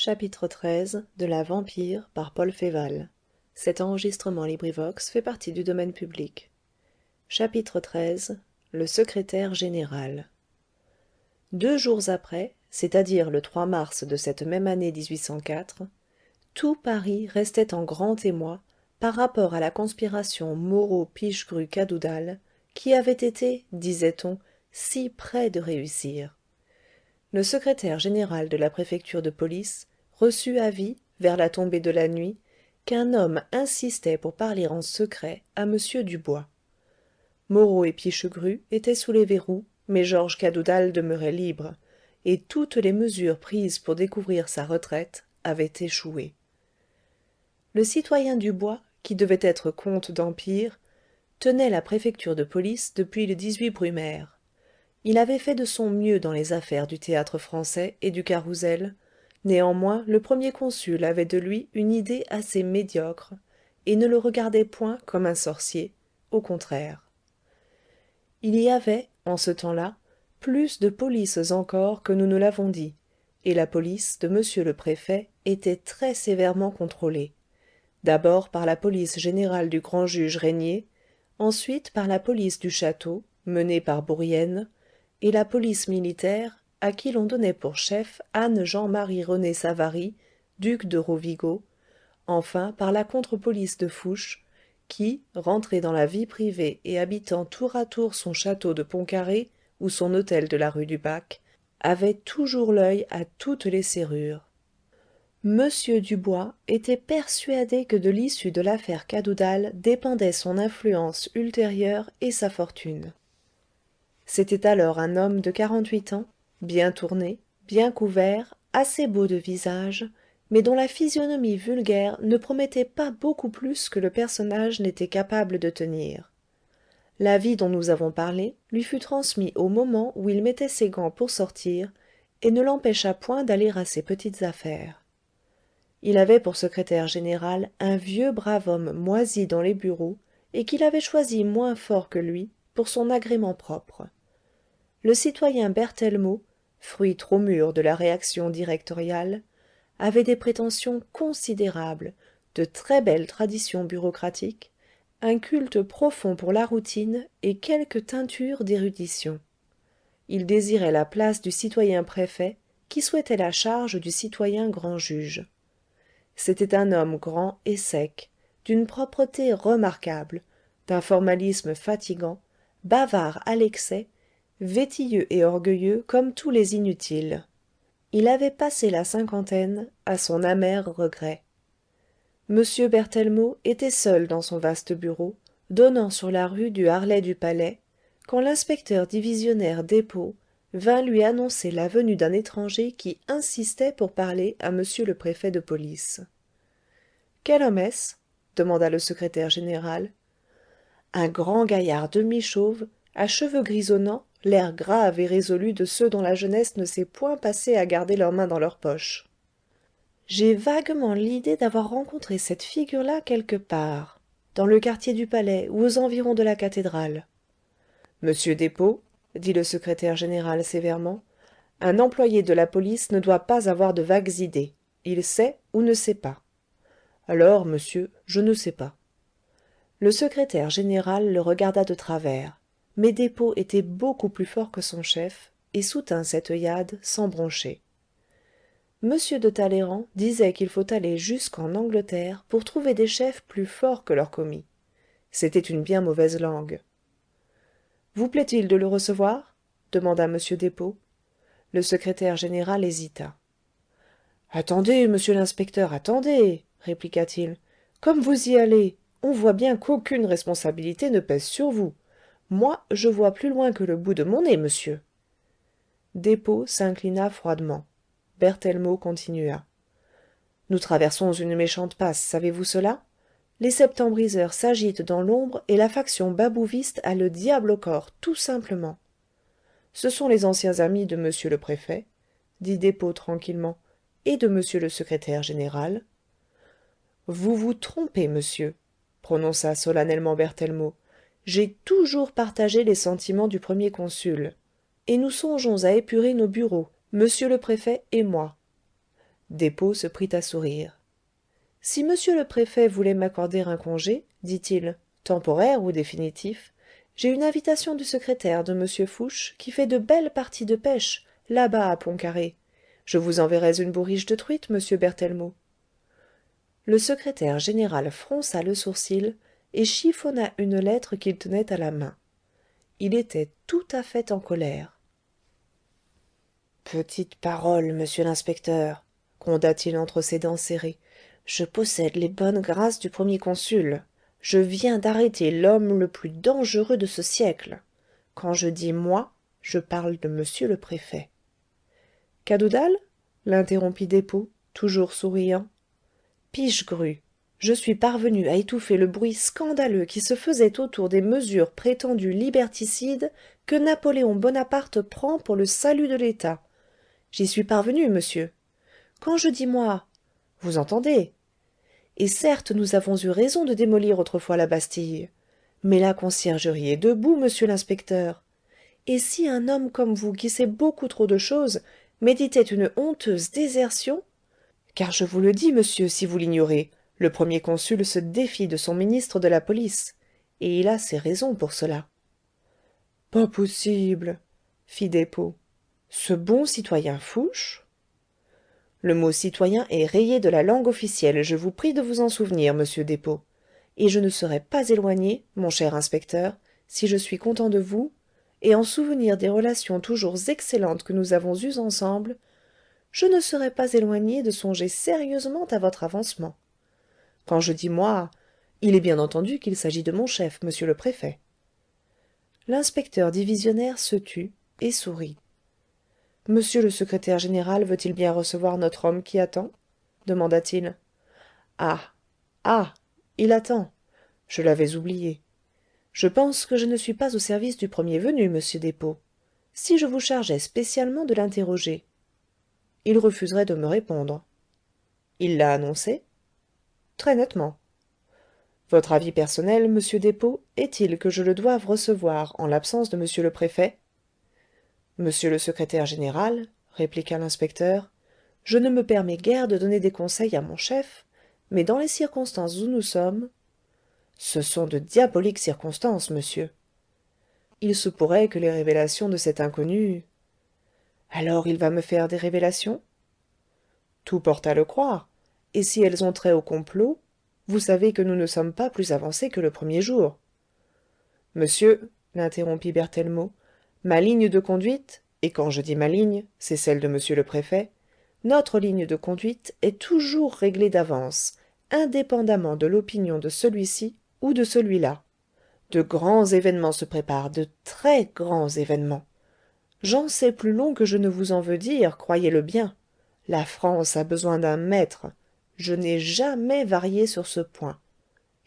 Chapitre XIII de la Vampire par Paul Féval. Chapitre XIII le secrétaire général. 2 jours après, c'est-à-dire le 3 mars de cette même année 1804, tout Paris restait en grand émoi par rapport à la conspiration Moreau-Pichegru-Cadoudal qui avait été, disait-on, si près de réussir. Le secrétaire général de la préfecture de police reçut avis, vers la tombée de la nuit, qu'un homme insistait pour parler en secret à m dubois. Moreau et Pichegru étaient sous les verrous, mais Georges Cadoudal demeurait libre, et toutes les mesures prises pour découvrir sa retraite avaient échoué. Le citoyen Dubois, qui devait être comte d'Empire, tenait la préfecture de police depuis le 18 Brumaire. Il avait fait de son mieux dans les affaires du Théâtre-Français et du Carrousel, néanmoins le premier consul avait de lui une idée assez médiocre, et ne le regardait point comme un sorcier, au contraire. Il y avait, en ce temps-là, plus de polices encore que nous ne l'avons dit, et la police de monsieur le préfet était très sévèrement contrôlée, d'abord par la police générale du grand-juge Régnier, ensuite par la police du château, menée par Bourrienne, et la police militaire, à qui l'on donnait pour chef Anne-Jean-Marie-René Savary, duc de Rovigo, enfin par la contre-police de Fouché, qui, rentré dans la vie privée et habitant tour à tour son château de Pont-Carré ou son hôtel de la rue du Bac, avait toujours l'œil à toutes les serrures. Monsieur Dubois était persuadé que de l'issue de l'affaire Cadoudal dépendait son influence ultérieure et sa fortune. C'était alors un homme de 48 ans, bien tourné, bien couvert, assez beau de visage, mais dont la physionomie vulgaire ne promettait pas beaucoup plus que le personnage n'était capable de tenir. L'avis dont nous avons parlé lui fut transmis au moment où il mettait ses gants pour sortir, et ne l'empêcha point d'aller à ses petites affaires. Il avait pour secrétaire général un vieux brave homme moisi dans les bureaux, et qu'il avait choisi moins fort que lui, pour son agrément propre. Le citoyen Berthellemot, fruit trop mûr de la réaction directoriale, avait des prétentions considérables, de très belles traditions bureaucratiques, un culte profond pour la routine et quelque teinture d'érudition. Il désirait la place du citoyen préfet, qui souhaitait la charge du citoyen grand-juge. C'était un homme grand et sec, d'une propreté remarquable, d'un formalisme fatigant, bavard à l'excès, vétilleux et orgueilleux comme tous les inutiles. Il avait passé la cinquantaine, à son amer regret. M. Berthellemot était seul dans son vaste bureau, donnant sur la rue du Harlay-du-Palais, quand l'inspecteur divisionnaire Despaux vint lui annoncer la venue d'un étranger qui insistait pour parler à m le préfet de police. Quel homme est-ce? Demanda le secrétaire général. Un grand gaillard demi-chauve, à cheveux grisonnants, l'air grave et résolu de ceux dont la jeunesse ne s'est point passée à garder leurs mains dans leurs poches. J'ai vaguement l'idée d'avoir rencontré cette figure-là quelque part, dans le quartier du Palais ou aux environs de la cathédrale. Monsieur Despaux, dit le secrétaire général sévèrement, un employé de la police ne doit pas avoir de vagues idées. Il sait ou ne sait pas. Alors, monsieur, je ne sais pas. Le secrétaire général le regarda de travers, mais Despaux était beaucoup plus fort que son chef, et soutint cette œillade sans broncher. M. de Talleyrand disait qu'il faut aller jusqu'en Angleterre pour trouver des chefs plus forts que leurs commis. C'était une bien mauvaise langue. Vous plaît-il de le recevoir? Demanda m Despaux. Le secrétaire général hésita. Attendez, monsieur l'inspecteur, attendez, répliqua-t-il. Comme vous y allez, on voit bien qu'aucune responsabilité ne pèse sur vous. Moi, je vois plus loin que le bout de mon nez, monsieur. Despaux s'inclina froidement. Berthellemot continua. Nous traversons une méchante passe, savez-vous cela? Les septembriseurs s'agitent dans l'ombre et la faction babouviste a le diable au corps, tout simplement. Ce sont les anciens amis de monsieur le préfet, dit Despaux tranquillement, et de monsieur le secrétaire général. Vous vous trompez, monsieur, prononça solennellement Berthellemot. J'ai toujours partagé les sentiments du premier consul, et nous songeons à épurer nos bureaux, monsieur le préfet et moi. Despaux se prit à sourire. Si monsieur le préfet voulait m'accorder un congé, dit-il, temporaire ou définitif, j'ai une invitation du secrétaire de monsieur Fouché qui fait de belles parties de pêche, là-bas à Pont-Carré. Je vous enverrais une bourriche de truites, monsieur Berthellemot. Le secrétaire général fronça le sourcil et chiffonna une lettre qu'il tenait à la main. Il était tout à fait en colère. Petite parole, monsieur l'inspecteur, gronda-t-il entre ses dents serrées. Je possède les bonnes grâces du premier consul. Je viens d'arrêter l'homme le plus dangereux de ce siècle. Quand je dis moi, je parle de monsieur le préfet. Cadoudal l'interrompit Despaux, toujours souriant. Pichegru, je suis parvenu à étouffer le bruit scandaleux qui se faisait autour des mesures prétendues liberticides que Napoléon Bonaparte prend pour le salut de l'État. J'y suis parvenu, monsieur. Quand je dis moi, vous entendez? Et certes, nous avons eu raison de démolir autrefois la Bastille. Mais la conciergerie est debout, monsieur l'inspecteur. Et si un homme comme vous, qui sait beaucoup trop de choses, méditait une honteuse désertion? Car je vous le dis, monsieur, si vous l'ignorez, le premier consul se défie de son ministre de la police, et il a ses raisons pour cela. Pas possible, fit Despaux. Ce bon citoyen Fouché? Le mot citoyen est rayé de la langue officielle, je vous prie de vous en souvenir, monsieur Despaux. Et je ne serais pas éloigné, mon cher inspecteur, si je suis content de vous, et en souvenir des relations toujours excellentes que nous avons eues ensemble, je ne serais pas éloigné de songer sérieusement à votre avancement. Quand je dis moi, il est bien entendu qu'il s'agit de mon chef, monsieur le préfet. L'inspecteur divisionnaire se tut et sourit. Monsieur le secrétaire général veut-il bien recevoir notre homme qui attend demanda-t-il. Ah ah il attend. Je l'avais oublié. Je pense que je ne suis pas au service du premier venu, monsieur Despaux. Si je vous chargeais spécialement de l'interroger, il refuserait de me répondre. Il l'a annoncé? Très nettement. Votre avis personnel, monsieur Despaux, est-il que je le doive recevoir en l'absence de monsieur le préfet? Monsieur le secrétaire général, répliqua l'inspecteur, je ne me permets guère de donner des conseils à mon chef, mais dans les circonstances où nous sommes. Ce sont de diaboliques circonstances, monsieur. Il se pourrait que les révélations de cet inconnu. Alors il va me faire des révélations? Tout porte à le croire. Et si elles ont trait au complot, vous savez que nous ne sommes pas plus avancés que le premier jour. Monsieur, l'interrompit Berthellemot, ma ligne de conduite, et quand je dis ma ligne, c'est celle de monsieur le préfet, notre ligne de conduite est toujours réglée d'avance, indépendamment de l'opinion de celui-ci ou de celui-là. De grands événements se préparent, de très grands événements. J'en sais plus long que je ne vous en veux dire, croyez-le bien. La France a besoin d'un maître. Je n'ai jamais varié sur ce point.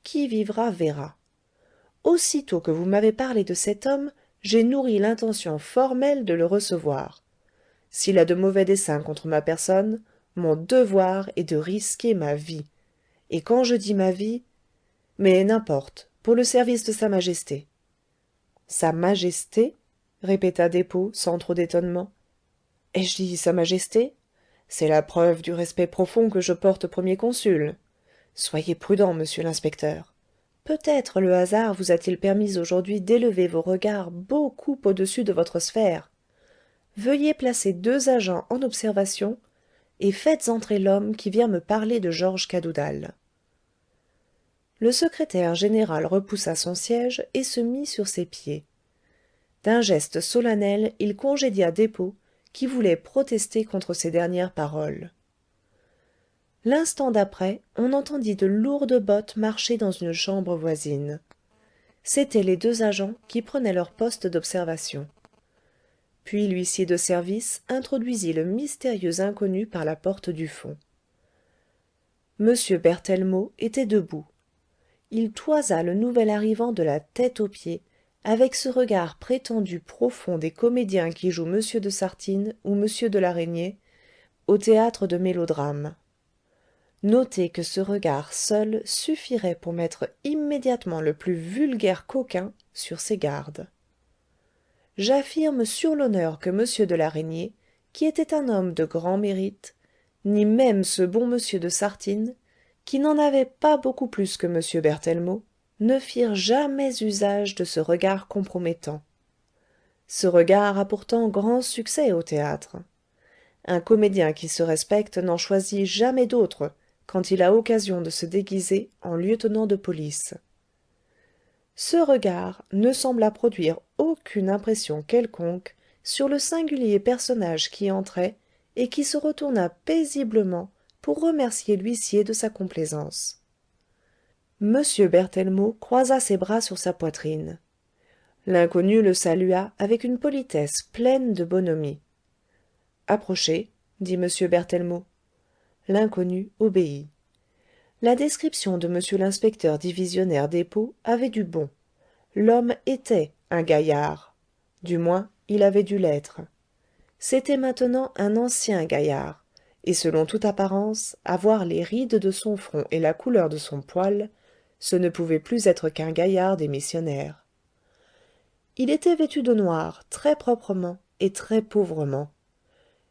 Qui vivra verra. Aussitôt que vous m'avez parlé de cet homme, j'ai nourri l'intention formelle de le recevoir. S'il a de mauvais desseins contre ma personne, mon devoir est de risquer ma vie. Et quand je dis ma vie, mais n'importe, pour le service de sa majesté. Sa majesté? Répéta Despaux, sans trop d'étonnement. Ai-je dit sa majesté? C'est la preuve du respect profond que je porte au premier consul. Soyez prudent, monsieur l'inspecteur. Peut-être le hasard vous a-t-il permis aujourd'hui d'élever vos regards beaucoup au-dessus de votre sphère. Veuillez placer 2 agents en observation et faites entrer l'homme qui vient me parler de Georges Cadoudal. Le secrétaire général repoussa son siège et se mit sur ses pieds. D'un geste solennel, il congédia Despaux, qui voulait protester contre ces dernières paroles. L'instant d'après, on entendit de lourdes bottes marcher dans une chambre voisine. C'étaient les 2 agents qui prenaient leur poste d'observation. Puis l'huissier de service introduisit le mystérieux inconnu par la porte du fond. M. Berthellemot était debout. Il toisa le nouvel arrivant de la tête aux pieds, avec ce regard prétendu profond des comédiens qui jouent M. de Sartine ou M. de l'Araignée au théâtre de mélodrame. Notez que ce regard seul suffirait pour mettre immédiatement le plus vulgaire coquin sur ses gardes. J'affirme sur l'honneur que M. de l'Araignée, qui était un homme de grand mérite, ni même ce bon monsieur de Sartines, qui n'en avait pas beaucoup plus que M. Berthellemot, ne firent jamais usage de ce regard compromettant. Ce regard a pourtant grand succès au théâtre. Un comédien qui se respecte n'en choisit jamais d'autre quand il a occasion de se déguiser en lieutenant de police. Ce regard ne sembla produire aucune impression quelconque sur le singulier personnage qui entrait et qui se retourna paisiblement pour remercier l'huissier de sa complaisance. M. Berthellemot croisa ses bras sur sa poitrine. L'inconnu le salua avec une politesse pleine de bonhomie. « Approchez, dit M. Berthellemot. L'inconnu obéit. La description de M. l'inspecteur divisionnaire dépôt avait du bon. L'homme était un gaillard. Du moins, il avait dû l'être. C'était maintenant un ancien gaillard, et selon toute apparence, à voir les rides de son front et la couleur de son poil, ce ne pouvait plus être qu'un gaillard des missionnaires. Il était vêtu de noir, très proprement et très pauvrement.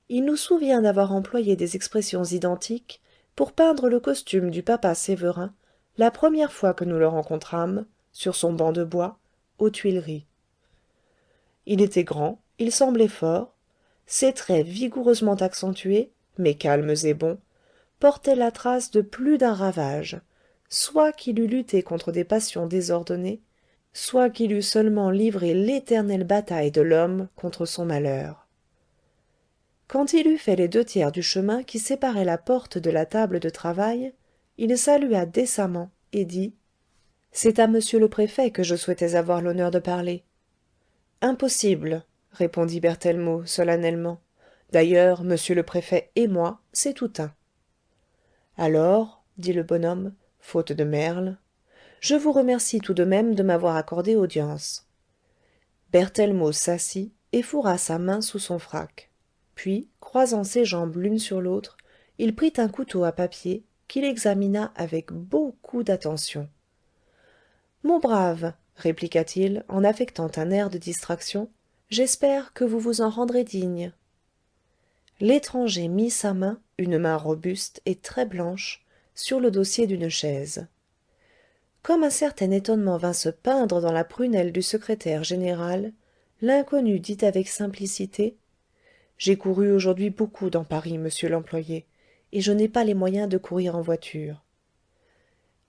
Il nous souvient d'avoir employé des expressions identiques pour peindre le costume du papa Sévérin la première fois que nous le rencontrâmes, sur son banc de bois, aux Tuileries. Il était grand, il semblait fort, ses traits vigoureusement accentués, mais calmes et bons, portaient la trace de plus d'un ravage, soit qu'il eût lutté contre des passions désordonnées, soit qu'il eût seulement livré l'éternelle bataille de l'homme contre son malheur. Quand il eut fait les 2/3 du chemin qui séparait la porte de la table de travail, il salua décemment et dit: « C'est à monsieur le préfet que je souhaitais avoir l'honneur de parler. »« Impossible, » répondit Berthellemot solennellement. « D'ailleurs, monsieur le préfet et moi, c'est tout un. »« Alors, dit le bonhomme, faute de merle, je vous remercie tout de même de m'avoir accordé audience. » Berthellemot s'assit et fourra sa main sous son frac. Puis, croisant ses jambes l'une sur l'autre, il prit un couteau à papier qu'il examina avec beaucoup d'attention. « Mon brave, répliqua-t-il en affectant un air de distraction, j'espère que vous vous en rendrez digne. L'étranger mit sa main, une main robuste et très blanche, sur le dossier d'une chaise. Comme un certain étonnement vint se peindre dans la prunelle du secrétaire général, l'inconnu dit avec simplicité: « J'ai couru aujourd'hui beaucoup dans Paris, monsieur l'employé, et je n'ai pas les moyens de courir en voiture. »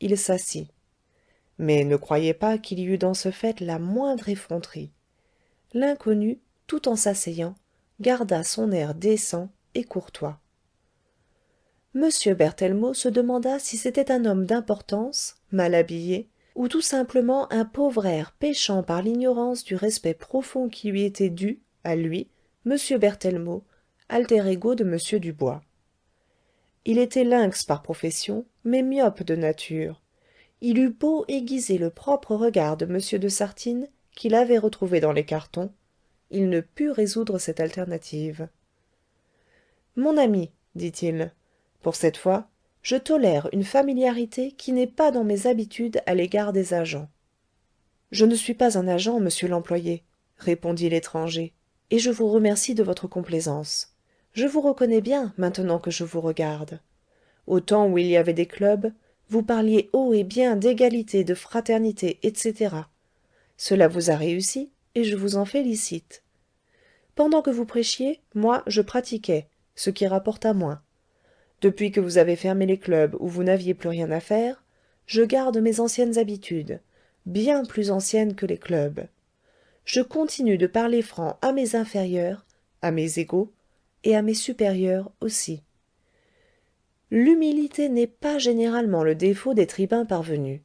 Il s'assit. Mais ne croyez pas qu'il y eût dans ce fait la moindre effronterie. L'inconnu, tout en s'asseyant, garda son air décent et courtois. M. Berthellemot se demanda si c'était un homme d'importance, mal habillé, ou tout simplement un pauvre air péchant par l'ignorance du respect profond qui lui était dû, à lui, M. Berthellemot, alter ego de M. Dubois. Il était lynx par profession, mais myope de nature. Il eut beau aiguiser le propre regard de M. de Sartines, qu'il avait retrouvé dans les cartons, il ne put résoudre cette alternative. « Mon ami, dit-il, pour cette fois, je tolère une familiarité qui n'est pas dans mes habitudes à l'égard des agents. »« Je ne suis pas un agent, monsieur l'employé, répondit l'étranger, et je vous remercie de votre complaisance. Je vous reconnais bien, maintenant que je vous regarde. Au temps où il y avait des clubs, vous parliez haut et bien d'égalité, de fraternité, etc. Cela vous a réussi, et je vous en félicite. Pendant que vous prêchiez, moi, je pratiquais, ce qui rapporta moins. Depuis que vous avez fermé les clubs où vous n'aviez plus rien à faire, je garde mes anciennes habitudes, bien plus anciennes que les clubs. Je continue de parler franc à mes inférieurs, à mes égaux, et à mes supérieurs aussi. L'humilité n'est pas généralement le défaut des tribuns parvenus.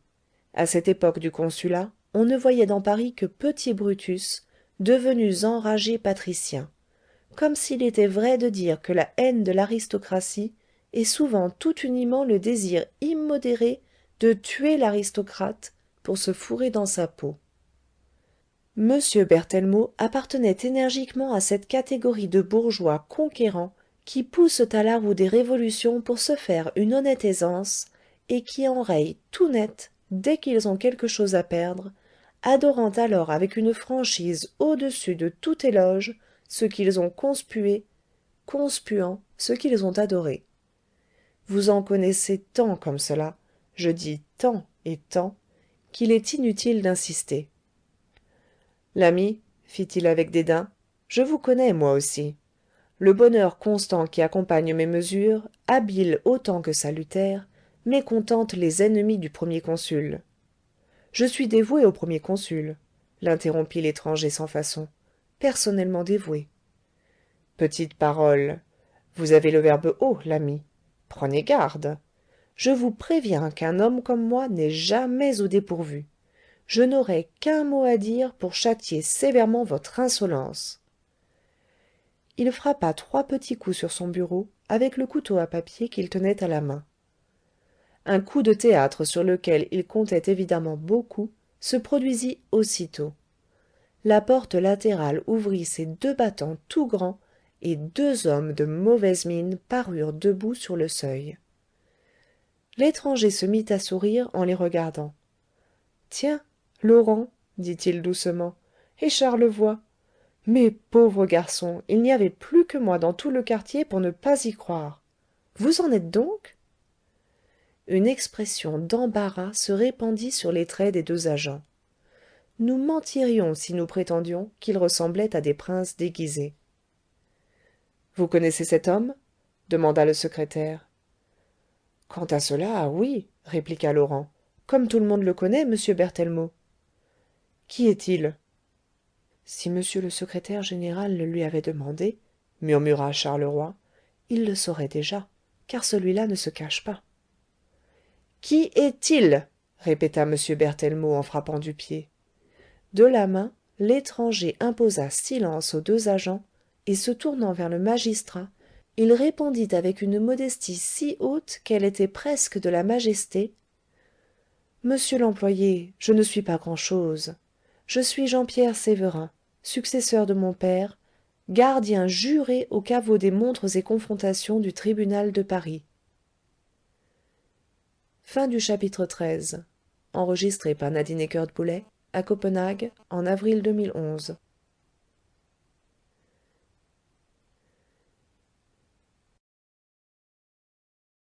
À cette époque du consulat, on ne voyait dans Paris que petits Brutus, devenus enragés patriciens, comme s'il était vrai de dire que la haine de l'aristocratie est souvent tout uniment le désir immodéré de tuer l'aristocrate pour se fourrer dans sa peau. M. Berthellemot appartenait énergiquement à cette catégorie de bourgeois conquérants qui poussent à la roue des révolutions pour se faire une honnête aisance et qui enrayent tout net dès qu'ils ont quelque chose à perdre, adorant alors avec une franchise au-dessus de tout éloge ce qu'ils ont conspué, conspuant ce qu'ils ont adoré. vous en connaissez tant comme cela, je dis tant et tant, qu'il est inutile d'insister. L'ami, fit-il avec dédain, je vous connais moi aussi. Le bonheur constant qui accompagne mes mesures, habile autant que salutaire, mécontente les ennemis du premier consul. Je suis dévoué au premier consul, l'interrompit l'étranger sans façon, personnellement dévoué. Petite parole. Vous avez le verbe haut, l'ami. Prenez garde. Je vous préviens qu'un homme comme moi n'est jamais au dépourvu. Je n'aurai qu'un mot à dire pour châtier sévèrement votre insolence. Il frappa 3 petits coups sur son bureau avec le couteau à papier qu'il tenait à la main. Un coup de théâtre sur lequel il comptait évidemment beaucoup se produisit aussitôt. La porte latérale ouvrit ses 2 battants tout grands et 2 hommes de mauvaise mine parurent debout sur le seuil. L'étranger se mit à sourire en les regardant. Tiens, Laurent, dit-il doucement, et Charlevoy. Mais pauvre garçon, il n'y avait plus que moi dans tout le quartier pour ne pas y croire. Vous en êtes donc? Une expression d'embarras se répandit sur les traits des 2 agents. Nous mentirions si nous prétendions qu'ils ressemblaient à des princes déguisés. Vous connaissez cet homme? Demanda le secrétaire. Quant à cela, oui, répliqua Laurent. Comme tout le monde le connaît, monsieur Berthellemot. Qui est-il? Si monsieur le secrétaire général le lui avait demandé, murmura Charleroi, il le saurait déjà, car celui-là ne se cache pas. Qui est-il? Répéta monsieur Berthellemot en frappant du pied. De la main, l'étranger imposa silence aux 2 agents, et se tournant vers le magistrat, il répondit avec une modestie si haute qu'elle était presque de la majesté. Monsieur l'employé, je ne suis pas grand'chose. Je suis Jean-Pierre Sévérin, successeur de mon père, gardien juré au caveau des montres et confrontations du tribunal de Paris. Fin du chapitre 13. Enregistré par Nadine Ekert-Boulet à Copenhague en avril 2011.